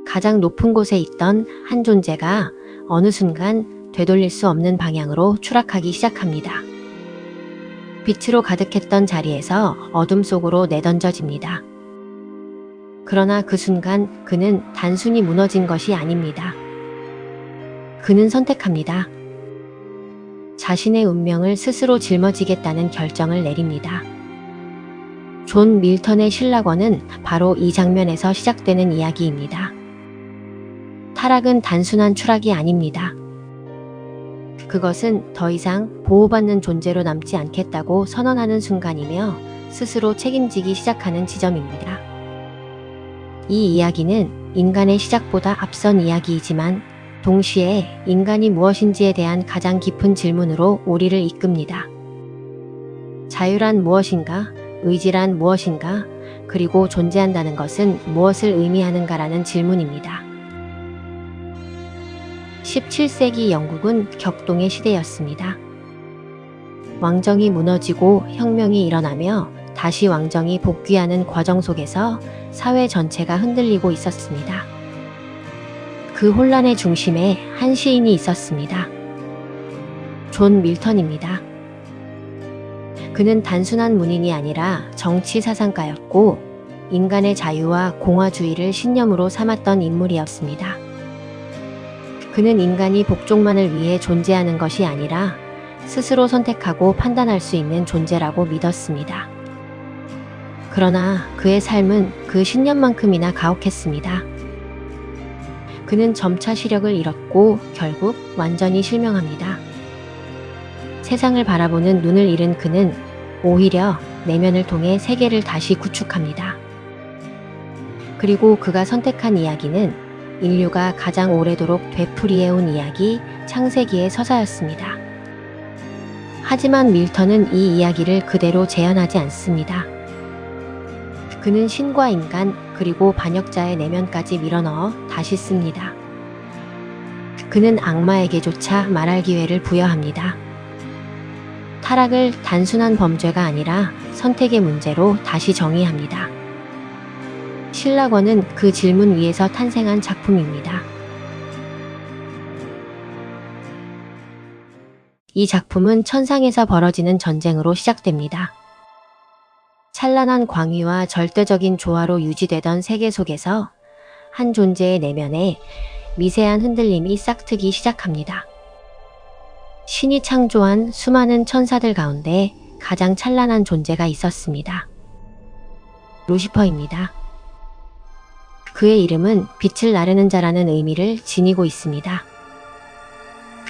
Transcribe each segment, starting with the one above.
가장 높은 곳에 있던 한 존재가 어느 순간 되돌릴 수 없는 방향으로 추락하기 시작합니다. 빛으로 가득했던 자리에서 어둠 속으로 내던져집니다. 그러나 그 순간 그는 단순히 무너진 것이 아닙니다. 그는 선택합니다. 자신의 운명을 스스로 짊어지겠다는 결정을 내립니다. 존 밀턴의 신라권은 바로 이 장면에서 시작되는 이야기입니다. 타락은 단순한 추락이 아닙니다. 그것은 더 이상 보호받는 존재로 남지 않겠다고 선언하는 순간이며 스스로 책임지기 시작하는 지점입니다. 이 이야기는 인간의 시작보다 앞선 이야기이지만 동시에 인간이 무엇인지에 대한 가장 깊은 질문으로 우리를 이끕니다. 자유란 무엇인가? 의지란 무엇인가? 그리고 존재한다는 것은 무엇을 의미하는가라는 질문입니다. 17세기 영국은 격동의 시대였습니다. 왕정이 무너지고 혁명이 일어나며 다시 왕정이 복귀하는 과정 속에서 사회 전체가 흔들리고 있었습니다. 그 혼란의 중심에 한 시인이 있었습니다. 존 밀턴입니다. 그는 단순한 문인이 아니라 정치 사상가였고 인간의 자유와 공화주의를 신념으로 삼았던 인물이었습니다. 그는 인간이 복종만을 위해 존재하는 것이 아니라 스스로 선택하고 판단할 수 있는 존재라고 믿었습니다. 그러나 그의 삶은 그 신념만큼이나 가혹했습니다. 그는 점차 시력을 잃었고 결국 완전히 실명합니다. 세상을 바라보는 눈을 잃은 그는 오히려 내면을 통해 세계를 다시 구축합니다. 그리고 그가 선택한 이야기는 인류가 가장 오래도록 되풀이해온 이야기, 창세기의 서사였습니다. 하지만 밀턴은 이 이야기를 그대로 재현하지 않습니다. 그는 신과 인간 그리고 반역자의 내면까지 밀어넣어 다시 씁니다. 그는 악마에게조차 말할 기회를 부여합니다. 타락을 단순한 범죄가 아니라 선택의 문제로 다시 정의합니다. 신라권은 그 질문 위에서 탄생한 작품입니다. 이 작품은 천상에서 벌어지는 전쟁으로 시작됩니다. 찬란한 광위와 절대적인 조화로 유지되던 세계 속에서 한 존재의 내면에 미세한 흔들림이 싹트기 시작합니다. 신이 창조한 수많은 천사들 가운데 가장 찬란한 존재가 있었습니다. 루시퍼입니다. 그의 이름은 빛을 나르는 자라는 의미를 지니고 있습니다.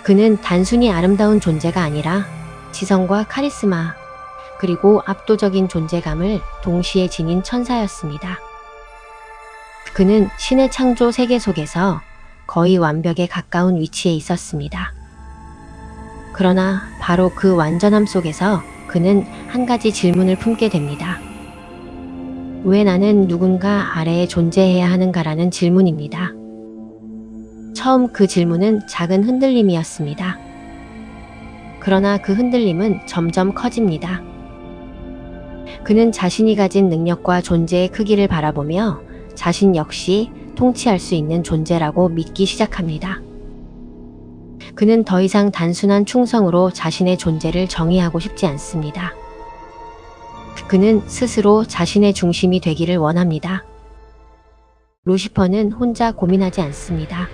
그는 단순히 아름다운 존재가 아니라 지성과 카리스마, 그리고 압도적인 존재감을 동시에 지닌 천사였습니다. 그는 신의 창조 세계 속에서 거의 완벽에 가까운 위치에 있었습니다. 그러나 바로 그 완전함 속에서 그는 한 가지 질문을 품게 됩니다. 왜 나는 누군가 아래에 존재해야 하는가라는 질문입니다. 처음 그 질문은 작은 흔들림이었습니다. 그러나 그 흔들림은 점점 커집니다. 그는 자신이 가진 능력과 존재의 크기를 바라보며 자신 역시 통치할 수 있는 존재라고 믿기 시작합니다. 그는 더 이상 단순한 충성으로 자신의 존재를 정의하고 싶지 않습니다. 그는 스스로 자신의 중심이 되기를 원합니다. 루시퍼는 혼자 고민하지 않습니다.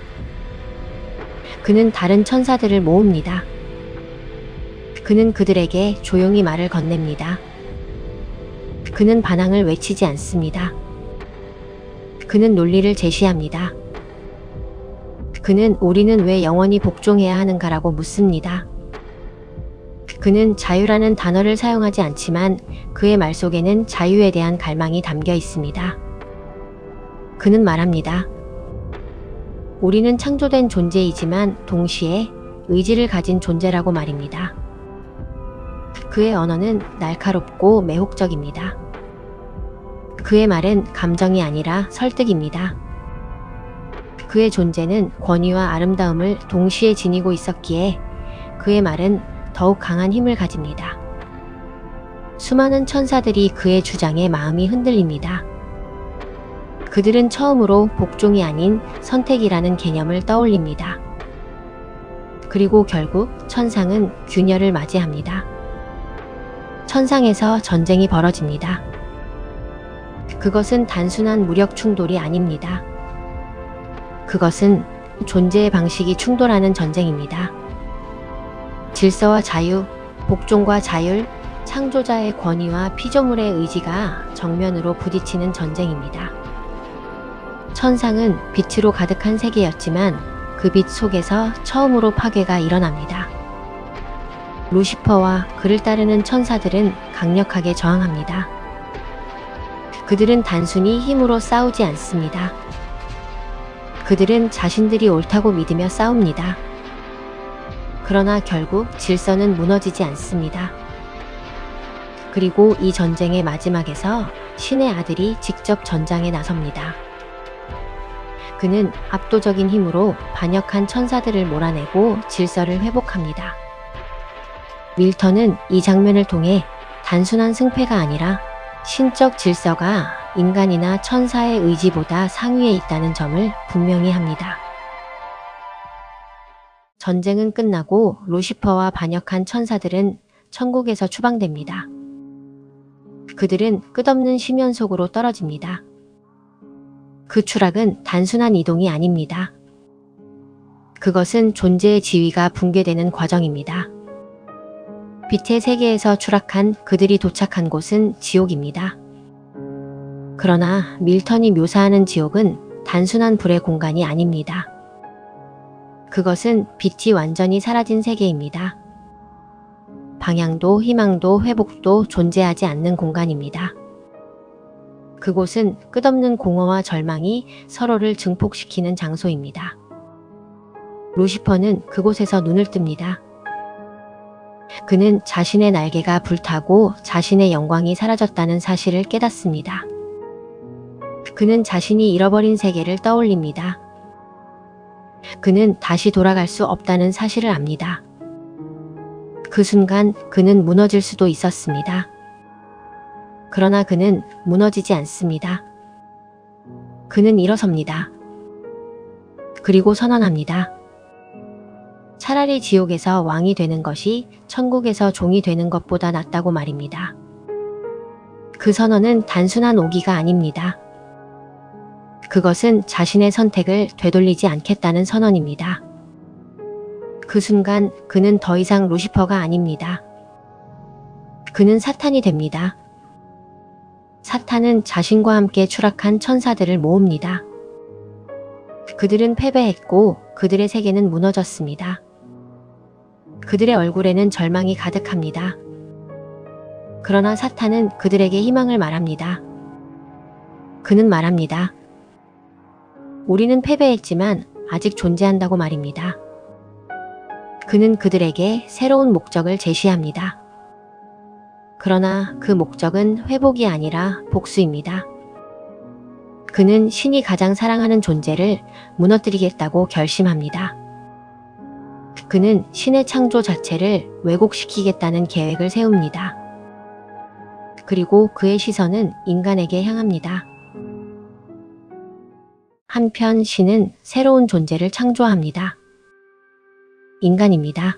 그는 다른 천사들을 모읍니다. 그는 그들에게 조용히 말을 건넵니다. 그는 반항을 외치지 않습니다. 그는 논리를 제시합니다. 그는 우리는 왜 영원히 복종해야 하는가라고 묻습니다. 그는 자유라는 단어를 사용하지 않지만 그의 말 속에는 자유에 대한 갈망이 담겨 있습니다. 그는 말합니다. 우리는 창조된 존재이지만 동시에 의지를 가진 존재라고 말입니다. 그의 언어는 날카롭고 매혹적입니다. 그의 말은 감정이 아니라 설득입니다. 그의 존재는 권위와 아름다움을 동시에 지니고 있었기에 그의 말은 더욱 강한 힘을 가집니다. 수많은 천사들이 그의 주장에 마음이 흔들립니다. 그들은 처음으로 복종이 아닌 선택이라는 개념을 떠올립니다. 그리고 결국 천상은 균열을 맞이합니다. 천상에서 전쟁이 벌어집니다. 그것은 단순한 무력 충돌이 아닙니다. 그것은 존재의 방식이 충돌하는 전쟁입니다. 질서와 자유, 복종과 자율, 창조자의 권위와 피조물의 의지가 정면으로 부딪히는 전쟁입니다. 천상은 빛으로 가득한 세계였지만 그 빛 속에서 처음으로 파괴가 일어납니다. 루시퍼와 그를 따르는 천사들은 강력하게 저항합니다. 그들은 단순히 힘으로 싸우지 않습니다. 그들은 자신들이 옳다고 믿으며 싸웁니다. 그러나 결국 질서는 무너지지 않습니다. 그리고 이 전쟁의 마지막에서 신의 아들이 직접 전장에 나섭니다. 그는 압도적인 힘으로 반역한 천사들을 몰아내고 질서를 회복합니다. 밀턴은 이 장면을 통해 단순한 승패가 아니라 신적 질서가 인간이나 천사의 의지보다 상위에 있다는 점을 분명히 합니다. 전쟁은 끝나고 루시퍼와 반역한 천사들은 천국에서 추방됩니다. 그들은 끝없는 심연 속으로 떨어집니다. 그 추락은 단순한 이동이 아닙니다. 그것은 존재의 지위가 붕괴되는 과정입니다. 빛의 세계에서 추락한 그들이 도착한 곳은 지옥입니다. 그러나 밀턴이 묘사하는 지옥은 단순한 불의 공간이 아닙니다. 그것은 빛이 완전히 사라진 세계입니다. 방향도 희망도 회복도 존재하지 않는 공간입니다. 그곳은 끝없는 공허와 절망이 서로를 증폭시키는 장소입니다. 루시퍼는 그곳에서 눈을 뜹니다. 그는 자신의 날개가 불타고 자신의 영광이 사라졌다는 사실을 깨닫습니다. 그는 자신이 잃어버린 세계를 떠올립니다. 그는 다시 돌아갈 수 없다는 사실을 압니다. 그 순간 그는 무너질 수도 있었습니다. 그러나 그는 무너지지 않습니다. 그는 일어섭니다. 그리고 선언합니다. 차라리 지옥에서 왕이 되는 것이 천국에서 종이 되는 것보다 낫다고 말입니다. 그 선언은 단순한 오기가 아닙니다. 그것은 자신의 선택을 되돌리지 않겠다는 선언입니다. 그 순간 그는 더 이상 루시퍼가 아닙니다. 그는 사탄이 됩니다. 사탄은 자신과 함께 추락한 천사들을 모읍니다. 그들은 패배했고 그들의 세계는 무너졌습니다. 그들의 얼굴에는 절망이 가득합니다. 그러나 사탄은 그들에게 희망을 말합니다. 그는 말합니다. 우리는 패배했지만 아직 존재한다고 말입니다. 그는 그들에게 새로운 목적을 제시합니다. 그러나 그 목적은 회복이 아니라 복수입니다. 그는 신이 가장 사랑하는 존재를 무너뜨리겠다고 결심합니다. 그는 신의 창조 자체를 왜곡시키겠다는 계획을 세웁니다. 그리고 그의 시선은 인간에게 향합니다. 한편 신은 새로운 존재를 창조합니다. 인간입니다.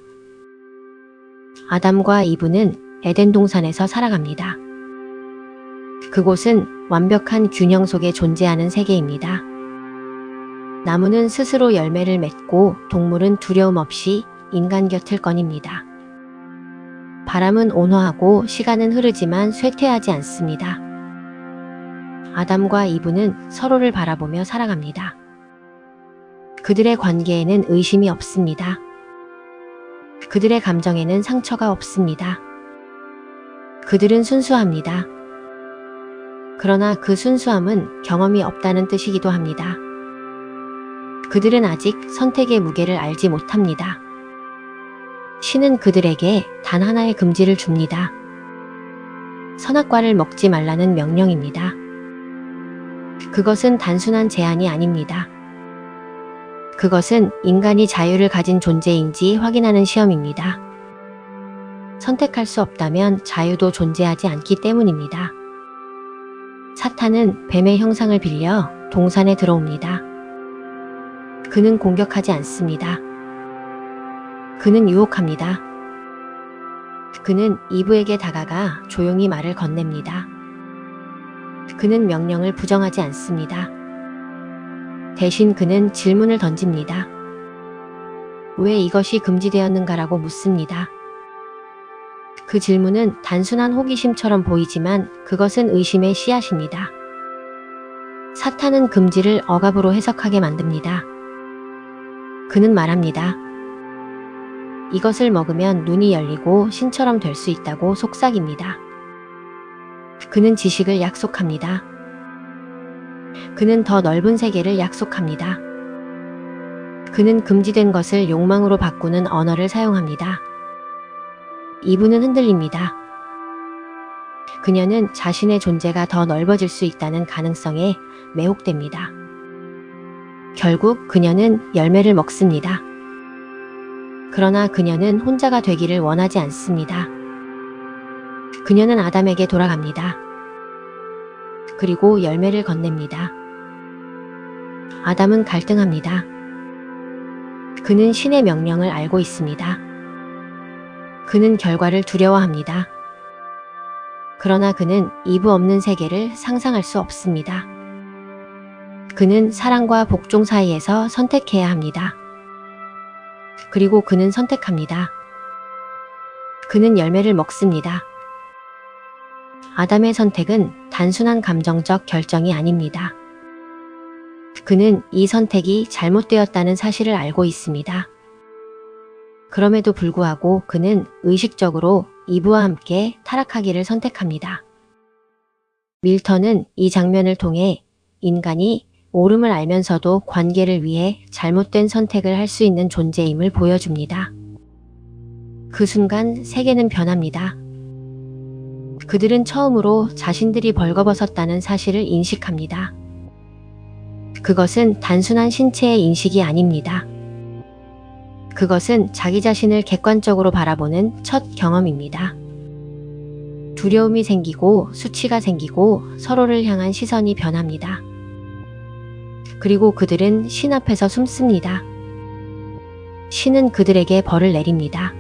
아담과 이브는 에덴 동산에서 살아갑니다. 그곳은 완벽한 균형 속에 존재하는 세계입니다. 나무는 스스로 열매를 맺고 동물은 두려움 없이 인간 곁을 거닙니다. 바람은 온화하고 시간은 흐르지만 쇠퇴하지 않습니다. 아담과 이브는 서로를 바라보며 살아갑니다. 그들의 관계에는 의심이 없습니다. 그들의 감정에는 상처가 없습니다. 그들은 순수합니다. 그러나 그 순수함은 경험이 없다는 뜻이기도 합니다. 그들은 아직 선택의 무게를 알지 못합니다. 신은 그들에게 단 하나의 금지를 줍니다. 선악과를 먹지 말라는 명령입니다. 그것은 단순한 제한이 아닙니다. 그것은 인간이 자유를 가진 존재인지 확인하는 시험입니다. 선택할 수 없다면 자유도 존재하지 않기 때문입니다. 사탄은 뱀의 형상을 빌려 동산에 들어옵니다. 그는 공격하지 않습니다. 그는 유혹합니다. 그는 이브에게 다가가 조용히 말을 건넵니다. 그는 명령을 부정하지 않습니다. 대신 그는 질문을 던집니다. 왜 이것이 금지되었는가라고 묻습니다. 그 질문은 단순한 호기심처럼 보이지만 그것은 의심의 씨앗입니다. 사탄은 금지를 억압으로 해석하게 만듭니다. 그는 말합니다. 이것을 먹으면 눈이 열리고 신처럼 될 수 있다고 속삭입니다. 그는 지식을 약속합니다. 그는 더 넓은 세계를 약속합니다. 그는 금지된 것을 욕망으로 바꾸는 언어를 사용합니다. 이브는 흔들립니다. 그녀는 자신의 존재가 더 넓어질 수 있다는 가능성에 매혹됩니다. 결국 그녀는 열매를 먹습니다. 그러나 그녀는 혼자가 되기를 원하지 않습니다. 그녀는 아담에게 돌아갑니다. 그리고 열매를 건넵니다. 아담은 갈등합니다. 그는 신의 명령을 알고 있습니다. 그는 결과를 두려워합니다. 그러나 그는 이브 없는 세계를 상상할 수 없습니다. 그는 사랑과 복종 사이에서 선택해야 합니다. 그리고 그는 선택합니다. 그는 열매를 먹습니다. 아담의 선택은 단순한 감정적 결정이 아닙니다. 그는 이 선택이 잘못되었다는 사실을 알고 있습니다. 그럼에도 불구하고 그는 의식적으로 이브와 함께 타락하기를 선택합니다. 밀턴은 이 장면을 통해 인간이 옳음을 알면서도 관계를 위해 잘못된 선택을 할 수 있는 존재임을 보여줍니다. 그 순간 세계는 변합니다. 그들은 처음으로 자신들이 벌거벗었다는 사실을 인식합니다. 그것은 단순한 신체의 인식이 아닙니다. 그것은 자기 자신을 객관적으로 바라보는 첫 경험입니다. 두려움이 생기고 수치가 생기고 서로를 향한 시선이 변합니다. 그리고 그들은 신 앞에서 숨습니다. 신은 그들에게 벌을 내립니다.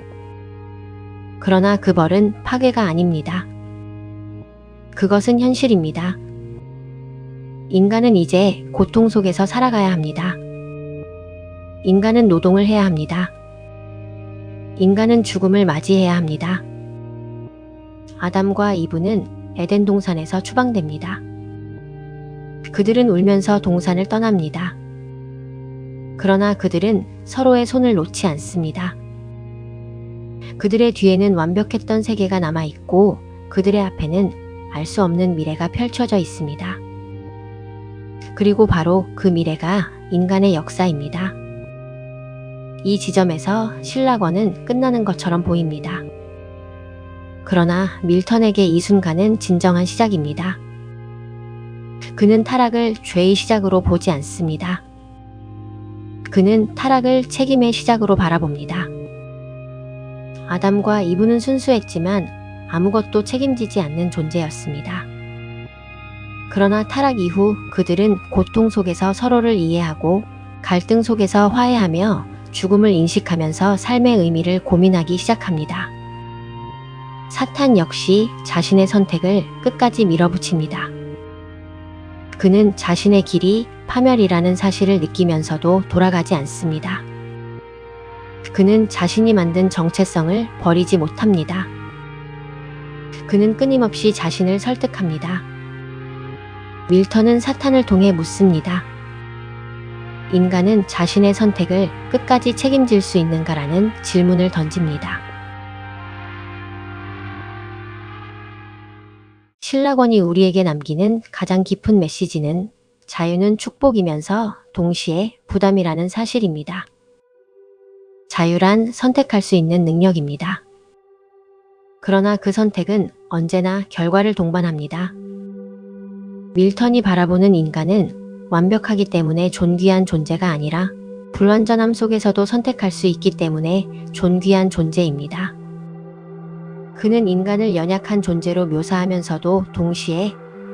그러나 그 벌은 파괴가 아닙니다. 그것은 현실입니다. 인간은 이제 고통 속에서 살아가야 합니다. 인간은 노동을 해야 합니다. 인간은 죽음을 맞이해야 합니다. 아담과 이브는 에덴 동산에서 추방됩니다. 그들은 울면서 동산을 떠납니다. 그러나 그들은 서로의 손을 놓지 않습니다. 그들의 뒤에는 완벽했던 세계가 남아있고 그들의 앞에는 알 수 없는 미래가 펼쳐져 있습니다. 그리고 바로 그 미래가 인간의 역사입니다. 이 지점에서 신라권은 끝나는 것처럼 보입니다. 그러나 밀턴에게 이 순간은 진정한 시작입니다. 그는 타락을 죄의 시작으로 보지 않습니다. 그는 타락을 책임의 시작으로 바라봅니다. 아담과 이브는 순수했지만 아무것도 책임지지 않는 존재였습니다. 그러나 타락 이후 그들은 고통 속에서 서로를 이해하고 갈등 속에서 화해하며 죽음을 인식하면서 삶의 의미를 고민하기 시작합니다. 사탄 역시 자신의 선택을 끝까지 밀어붙입니다. 그는 자신의 길이 파멸이라는 사실을 느끼면서도 돌아가지 않습니다. 그는 자신이 만든 정체성을 버리지 못합니다. 그는 끊임없이 자신을 설득합니다. 밀턴은 사탄을 통해 묻습니다. 인간은 자신의 선택을 끝까지 책임질 수 있는가라는 질문을 던집니다. 신라권이 우리에게 남기는 가장 깊은 메시지는 자유는 축복이면서 동시에 부담이라는 사실입니다. 자유란 선택할 수 있는 능력입니다. 그러나 그 선택은 언제나 결과를 동반합니다. 밀턴이 바라보는 인간은 완벽하기 때문에 존귀한 존재가 아니라 불완전함 속에서도 선택할 수 있기 때문에 존귀한 존재입니다. 그는 인간을 연약한 존재로 묘사하면서도 동시에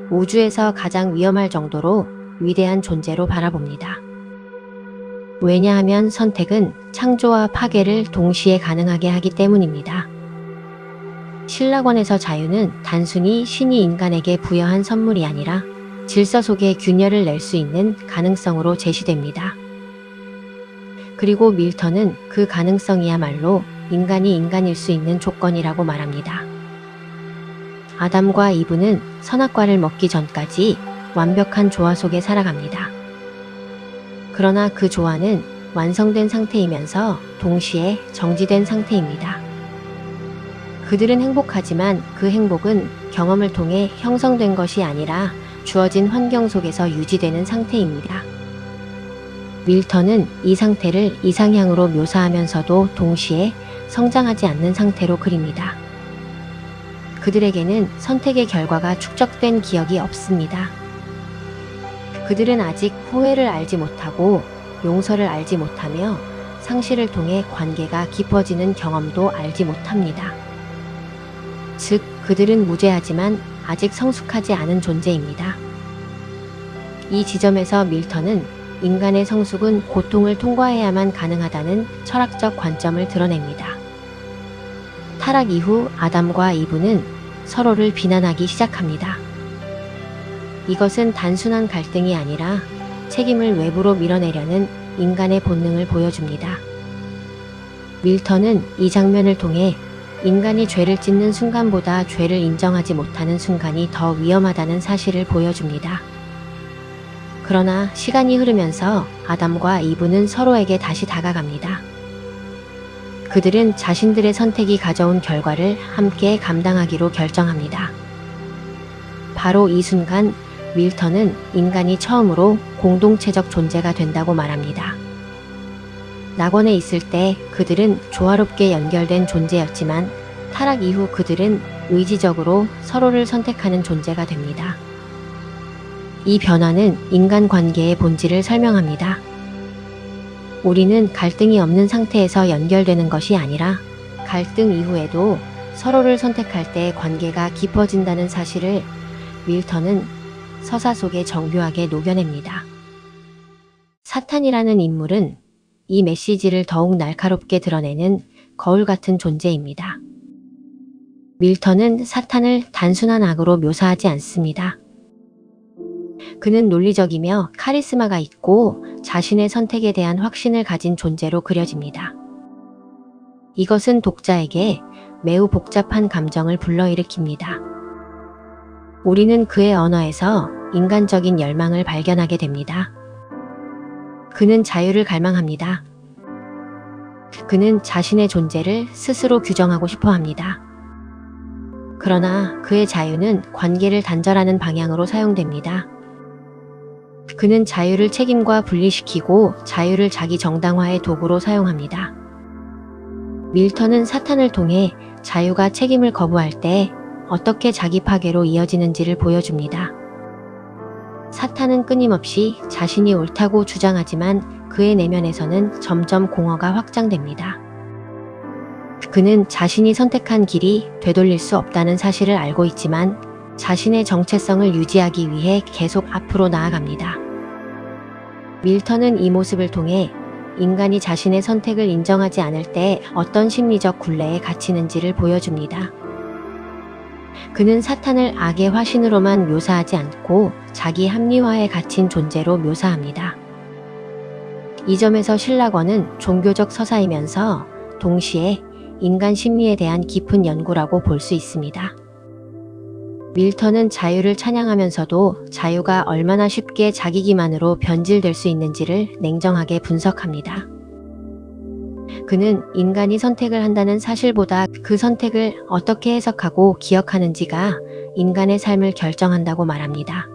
우주에서 가장 위험할 정도로 위대한 존재로 바라봅니다. 왜냐하면 선택은 창조와 파괴를 동시에 가능하게 하기 때문입니다. 신라권에서 자유는 단순히 신이 인간에게 부여한 선물이 아니라 질서 속에 균열을 낼 수 있는 가능성으로 제시됩니다. 그리고 밀턴은 그 가능성이야말로 인간이 인간일 수 있는 조건이라고 말합니다. 아담과 이브는 선악과를 먹기 전까지 완벽한 조화 속에 살아갑니다. 그러나 그 조화는 완성된 상태이면서 동시에 정지된 상태입니다. 그들은 행복하지만 그 행복은 경험을 통해 형성된 것이 아니라 주어진 환경 속에서 유지되는 상태입니다. 밀턴은 이 상태를 이상향으로 묘사하면서도 동시에 성장하지 않는 상태로 그립니다. 그들에게는 선택의 결과가 축적된 기억이 없습니다. 그들은 아직 후회를 알지 못하고 용서를 알지 못하며 상실을 통해 관계가 깊어지는 경험도 알지 못합니다. 즉, 그들은 무죄하지만 아직 성숙하지 않은 존재입니다. 이 지점에서 밀턴은 인간의 성숙은 고통을 통과해야만 가능하다는 철학적 관점을 드러냅니다. 타락 이후 아담과 이브는 서로를 비난하기 시작합니다. 이것은 단순한 갈등이 아니라 책임을 외부로 밀어내려는 인간의 본능을 보여줍니다. 밀턴은 이 장면을 통해 인간이 죄를 짓는 순간보다 죄를 인정하지 못하는 순간이 더 위험하다는 사실을 보여줍니다. 그러나 시간이 흐르면서 아담과 이브는 서로에게 다시 다가갑니다. 그들은 자신들의 선택이 가져온 결과를 함께 감당하기로 결정합니다. 바로 이 순간 밀턴은 인간이 처음으로 공동체적 존재가 된다고 말합니다. 낙원에 있을 때 그들은 조화롭게 연결된 존재였지만 타락 이후 그들은 의지적으로 서로를 선택하는 존재가 됩니다. 이 변화는 인간관계의 본질을 설명합니다. 우리는 갈등이 없는 상태에서 연결되는 것이 아니라 갈등 이후에도 서로를 선택할 때 관계가 깊어진다는 사실을 밀턴은 서사 속에 정교하게 녹여냅니다. 사탄이라는 인물은 이 메시지를 더욱 날카롭게 드러내는 거울 같은 존재입니다. 밀턴은 사탄을 단순한 악으로 묘사하지 않습니다. 그는 논리적이며 카리스마가 있고 자신의 선택에 대한 확신을 가진 존재로 그려집니다. 이것은 독자에게 매우 복잡한 감정을 불러일으킵니다. 우리는 그의 언어에서 인간적인 열망을 발견하게 됩니다. 그는 자유를 갈망합니다. 그는 자신의 존재를 스스로 규정하고 싶어 합니다. 그러나 그의 자유는 관계를 단절하는 방향으로 사용됩니다. 그는 자유를 책임과 분리시키고 자유를 자기 정당화의 도구로 사용합니다. 밀턴은 사탄을 통해 자유가 책임을 거부할 때 어떻게 자기 파괴로 이어지는지를 보여줍니다. 사탄은 끊임없이 자신이 옳다고 주장하지만 그의 내면에서는 점점 공허가 확장됩니다. 그는 자신이 선택한 길이 되돌릴 수 없다는 사실을 알고 있지만 자신의 정체성을 유지하기 위해 계속 앞으로 나아갑니다. 밀턴은 이 모습을 통해 인간이 자신의 선택을 인정하지 않을 때 어떤 심리적 굴레에 갇히는지를 보여줍니다. 그는 사탄을 악의 화신으로만 묘사하지 않고 자기 합리화에 갇힌 존재로 묘사합니다. 이 점에서 신라권은 종교적 서사이면서 동시에 인간 심리에 대한 깊은 연구라고 볼 수 있습니다. 밀턴은 자유를 찬양하면서도 자유가 얼마나 쉽게 자기 기만으로 변질될 수 있는지를 냉정하게 분석합니다. 그는 인간이 선택을 한다는 사실보다 그 선택을 어떻게 해석하고 기억하는지가 인간의 삶을 결정한다고 말합니다.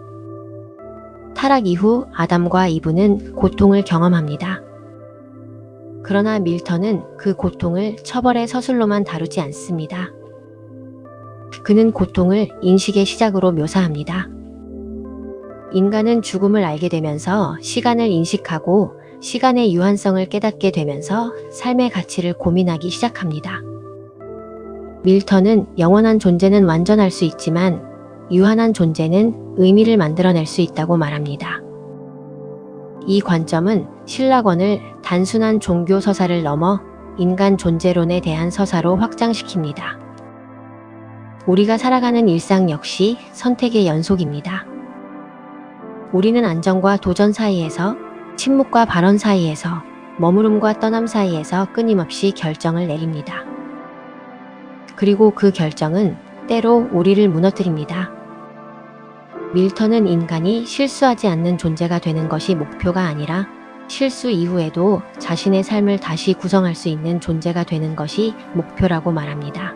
타락 이후 아담과 이브는 고통을 경험합니다. 그러나 밀턴은 그 고통을 처벌의 서술로만 다루지 않습니다. 그는 고통을 인식의 시작으로 묘사합니다. 인간은 죽음을 알게 되면서 시간을 인식하고 시간의 유한성을 깨닫게 되면서 삶의 가치를 고민하기 시작합니다. 밀턴은 영원한 존재는 완전할 수 있지만 유한한 존재는 의미를 만들어낼 수 있다고 말합니다. 이 관점은 신라권을 단순한 종교 서사를 넘어 인간 존재론에 대한 서사로 확장시킵니다. 우리가 살아가는 일상 역시 선택의 연속입니다. 우리는 안정과 도전 사이에서, 침묵과 발언 사이에서, 머무름과 떠남 사이에서 끊임없이 결정을 내립니다. 그리고 그 결정은 때로 우리를 무너뜨립니다. 밀턴은 인간이 실수하지 않는 존재가 되는 것이 목표가 아니라 실수 이후에도 자신의 삶을 다시 구성할 수 있는 존재가 되는 것이 목표라고 말합니다.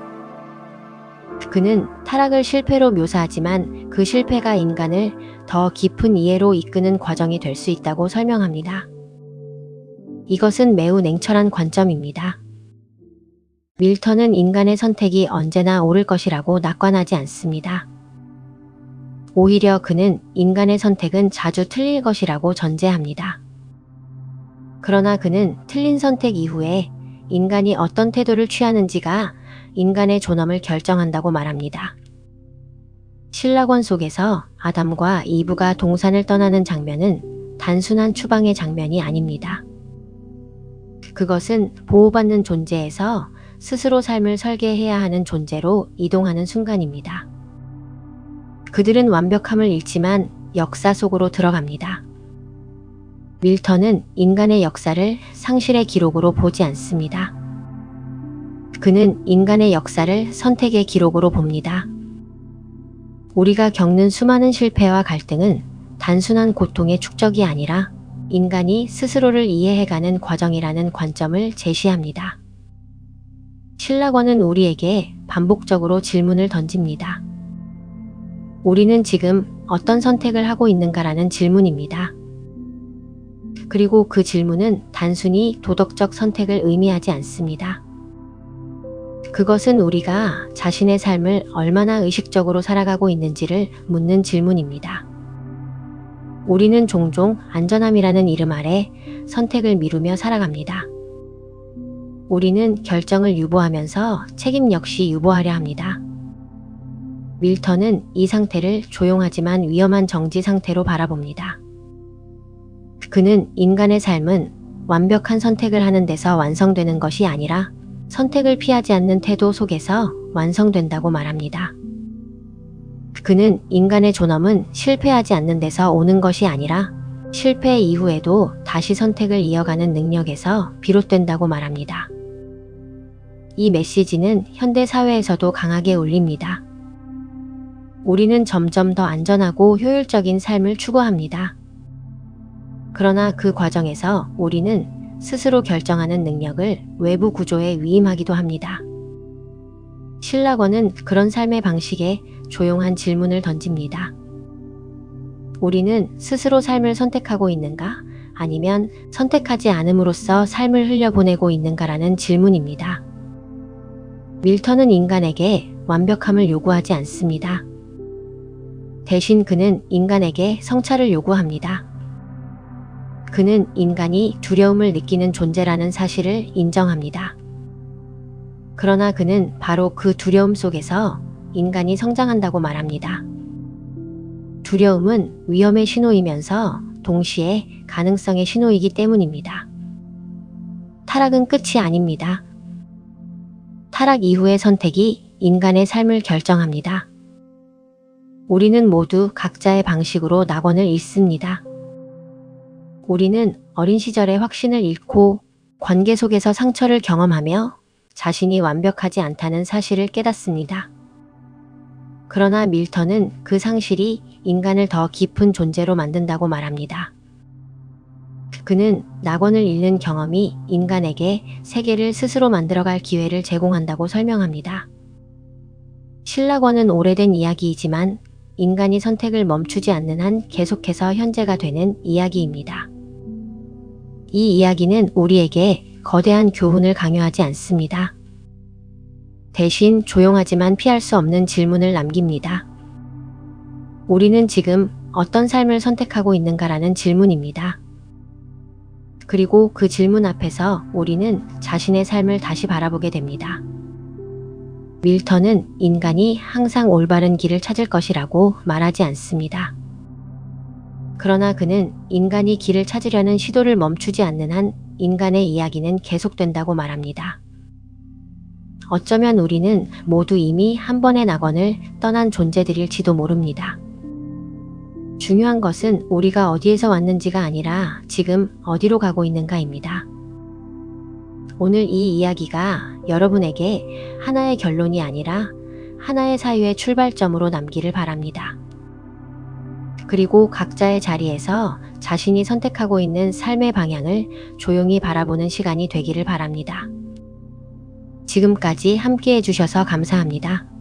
그는 타락을 실패로 묘사하지만 그 실패가 인간을 더 깊은 이해로 이끄는 과정이 될 수 있다고 설명합니다. 이것은 매우 냉철한 관점입니다. 밀턴은 인간의 선택이 언제나 옳을 것이라고 낙관하지 않습니다. 오히려 그는 인간의 선택은 자주 틀릴 것이라고 전제합니다. 그러나 그는 틀린 선택 이후에 인간이 어떤 태도를 취하는지가 인간의 존엄을 결정한다고 말합니다. 신라권 속에서 아담과 이브가 동산을 떠나는 장면은 단순한 추방의 장면이 아닙니다. 그것은 보호받는 존재에서 스스로 삶을 설계해야 하는 존재로 이동하는 순간입니다. 그들은 완벽함을 잃지만 역사 속으로 들어갑니다. 밀턴은 인간의 역사를 상실의 기록으로 보지 않습니다. 그는 인간의 역사를 선택의 기록으로 봅니다. 우리가 겪는 수많은 실패와 갈등은 단순한 고통의 축적이 아니라 인간이 스스로를 이해해가는 과정이라는 관점을 제시합니다. 신라권은 우리에게 반복적으로 질문을 던집니다. 우리는 지금 어떤 선택을 하고 있는가라는 질문입니다. 그리고 그 질문은 단순히 도덕적 선택을 의미하지 않습니다. 그것은 우리가 자신의 삶을 얼마나 의식적으로 살아가고 있는지를 묻는 질문입니다. 우리는 종종 안전함이라는 이름 아래 선택을 미루며 살아갑니다. 우리는 결정을 유보하면서 책임 역시 유보하려 합니다. 밀턴은 이 상태를 조용하지만 위험한 정지 상태로 바라봅니다. 그는 인간의 삶은 완벽한 선택을 하는 데서 완성되는 것이 아니라 선택을 피하지 않는 태도 속에서 완성된다고 말합니다. 그는 인간의 존엄은 실패하지 않는 데서 오는 것이 아니라 실패 이후에도 다시 선택을 이어가는 능력에서 비롯된다고 말합니다. 이 메시지는 현대 사회에서도 강하게 울립니다. 우리는 점점 더 안전하고 효율적인 삶을 추구합니다. 그러나 그 과정에서 우리는 스스로 결정하는 능력을 외부 구조에 위임하기도 합니다. 신라권은 그런 삶의 방식에 조용한 질문을 던집니다. 우리는 스스로 삶을 선택하고 있는가? 아니면 선택하지 않음으로써 삶을 흘려보내고 있는가라는 질문입니다. 밀턴은 인간에게 완벽함을 요구하지 않습니다. 대신 그는 인간에게 성찰을 요구합니다. 그는 인간이 두려움을 느끼는 존재라는 사실을 인정합니다. 그러나 그는 바로 그 두려움 속에서 인간이 성장한다고 말합니다. 두려움은 위험의 신호이면서 동시에 가능성의 신호이기 때문입니다. 타락은 끝이 아닙니다. 타락 이후의 선택이 인간의 삶을 결정합니다. 우리는 모두 각자의 방식으로 낙원을 잃습니다. 우리는 어린 시절의 확신을 잃고 관계 속에서 상처를 경험하며 자신이 완벽하지 않다는 사실을 깨닫습니다. 그러나 밀턴은 그 상실이 인간을 더 깊은 존재로 만든다고 말합니다. 그는 낙원을 잃는 경험이 인간에게 세계를 스스로 만들어갈 기회를 제공한다고 설명합니다. 신라권은 오래된 이야기이지만 인간이 선택을 멈추지 않는 한 계속해서 현재가 되는 이야기입니다. 이 이야기는 우리에게 거대한 교훈을 강요하지 않습니다. 대신 조용하지만 피할 수 없는 질문을 남깁니다. 우리는 지금 어떤 삶을 선택하고 있는가라는 질문입니다. 그리고 그 질문 앞에서 우리는 자신의 삶을 다시 바라보게 됩니다. 밀턴은 인간이 항상 올바른 길을 찾을 것이라고 말하지 않습니다. 그러나 그는 인간이 길을 찾으려는 시도를 멈추지 않는 한 인간의 이야기는 계속된다고 말합니다. 어쩌면 우리는 모두 이미 한 번의 낙원을 떠난 존재들일지도 모릅니다. 중요한 것은 우리가 어디에서 왔는지가 아니라 지금 어디로 가고 있는가입니다. 오늘 이 이야기가 여러분에게 하나의 결론이 아니라 하나의 사유의 출발점으로 남기를 바랍니다. 그리고 각자의 자리에서 자신이 선택하고 있는 삶의 방향을 조용히 바라보는 시간이 되기를 바랍니다. 지금까지 함께 해주셔서 감사합니다.